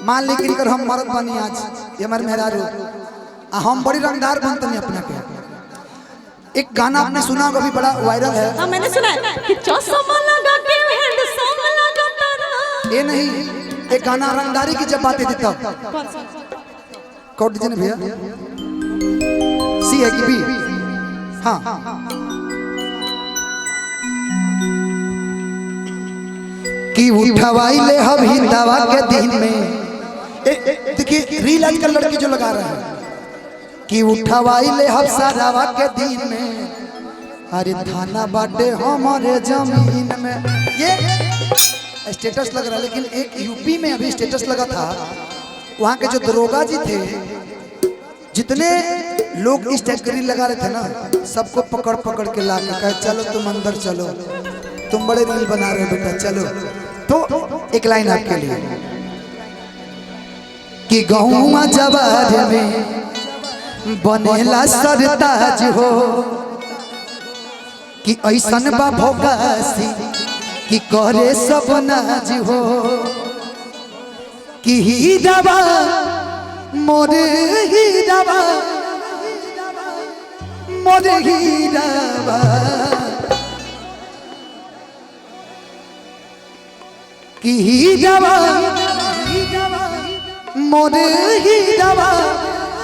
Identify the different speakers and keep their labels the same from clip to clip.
Speaker 1: मान ली कि हम मरद बनी आज ये हमारे मेहरारू हम बड़ी रंगदार बनते नहीं अपने के। एक गाना आपने सुना होगा, अभी बड़ा वायरल है।
Speaker 2: हाँ मैंने सुना है कि चौसमा लगा के हैंडसम लगा तारा।
Speaker 1: ये नहीं, एक गाना रंगदारी की जब बातें थी तब।
Speaker 2: कौन सा?
Speaker 1: कोड दीजिए भैया। सी है कि बी? हाँ। कि उठवाई ले हम हिंदावा के दिन में। देखिए रील आजकल लड़की जो लगा रहा है कि उठवाई ले हम सारावा के दिन में, अरे थाना बाटे हमारे जमीन में। ये स्टेटस लग रहा है, लेकिन एक यूपी में अभी स्टेटस लगा था। वहाँ के जो दरोगा जी थे, जितने लोग इस टाइप की रील लगा रहे थे ना, सबको पकड़ पकड़ के ला के कहे चलो तुम अंदर चलो, तुम बड़े रील बना रहे हो बेटा चलो। तो एक लाइन आपके लिए कि गहुआ जवार में बनेला सरताज हो, कि ऐसन बा भोगासी कि करे सब नाज हो, कि हीरावा मोरे हीरावा मोरे हीरावा, कि हीरावा मोरे हीरावा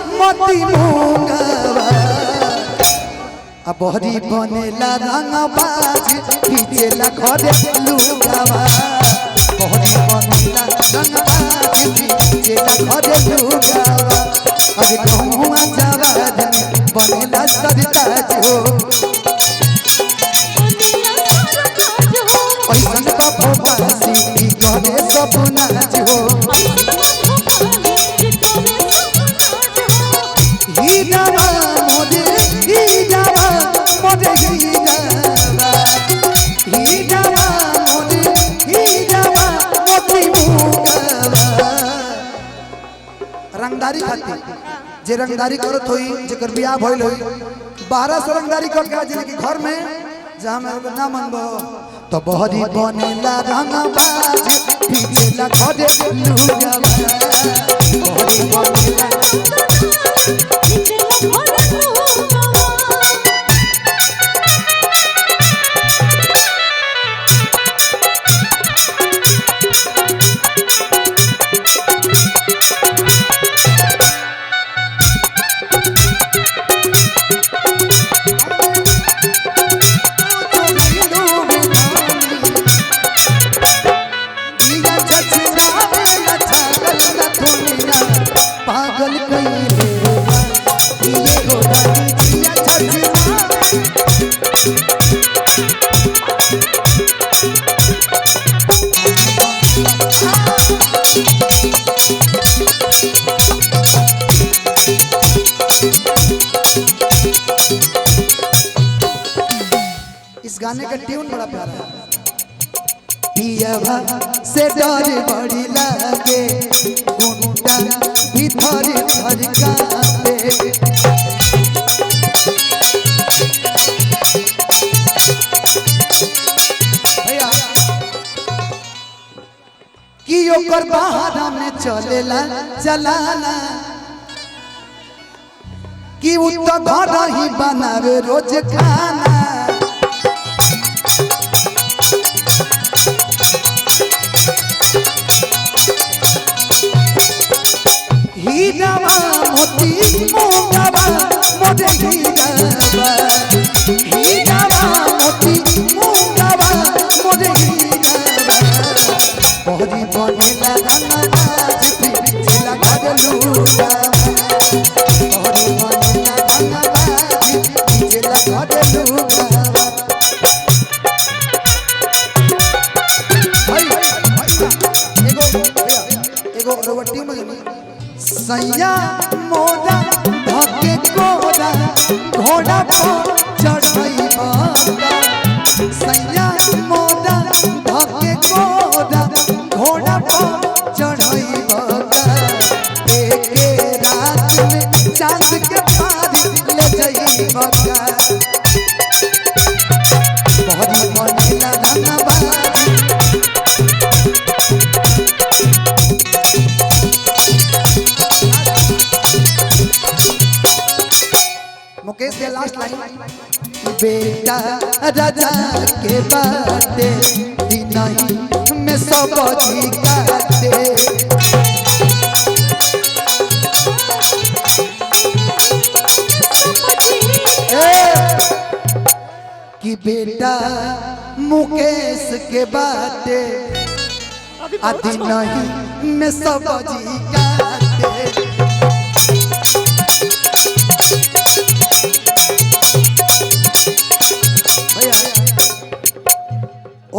Speaker 1: मोती मूंगवा, अब हरी बनेला रंगबाज खींचेला घरे लुगावा, बहरी बनेला रंगबाज खींचेला घरे लुगावा, अरे गहुआ जवार में बनेला सरताज हो, ऐसन बाबो बासी की करे सब नाज हो, हीरावा मोरे हीरावा मोरे हीरावा, हीरावा मोरे हीरावा मोती मूंगवा। रंगदारी खाती जे रंगदारी करत होई, जेकर बियाह भइल होई, 1200 रंगदारी कर के जिनके घर में जहां में ना मनबो तो बहरी बनेला रंगबाज खींचेला घरे लुगावा, बहरी बनेला पागल इस गाने का ट्यून बड़ा प्यारा है। पियावा से डर बड़ी लागे, गुंडा भीतर घर कांपे, भैया कि ओकर बहारा में चलेला चलाना, कि उ तो घर ही बनावे रोज खाना, हीरावा मोती मूंगवा मोरे हीरावा, हीरावा मोती मूंगवा मोरे हीरावा, बहरी बनेला रंगबाज खींचेला घरे लुगावा, बहरी बनेला रंगबाज खींचेला घरे लुगावा। एगो रोवटी में सैया मोरा धके कोरा घोड़ा पर चढ़ई बागा, सैया मोरा धके कोरा घोड़ा पर चढ़ई बागा, एक रात में चांद के पार ले जाई बागा, बहरी बनेला रंगबाज लास्ट लाइन बेटा राजा के बाटे नहीं में सब जी काटे कि बेटा मुकेश के बाटे आदि नहीं में सब जी काटे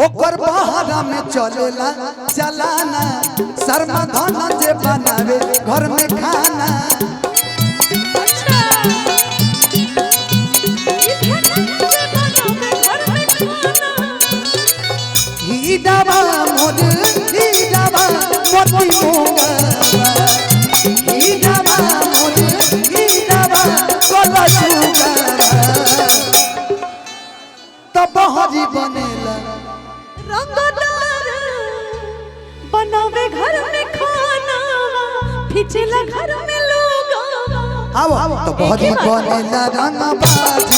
Speaker 1: ओकर बहारा में चलेला चलाना शर्मा धाना जे बनावे घर में खाना हीरावा मोर हीरावा मोती मोगवा हीरावा मोर हीरावा कोला सुगवा तब हरी बनेला
Speaker 2: रंगदार बनावे घर में खाना खिचला घर में लोग
Speaker 1: आओ तो बहुत बनेला रंगबाज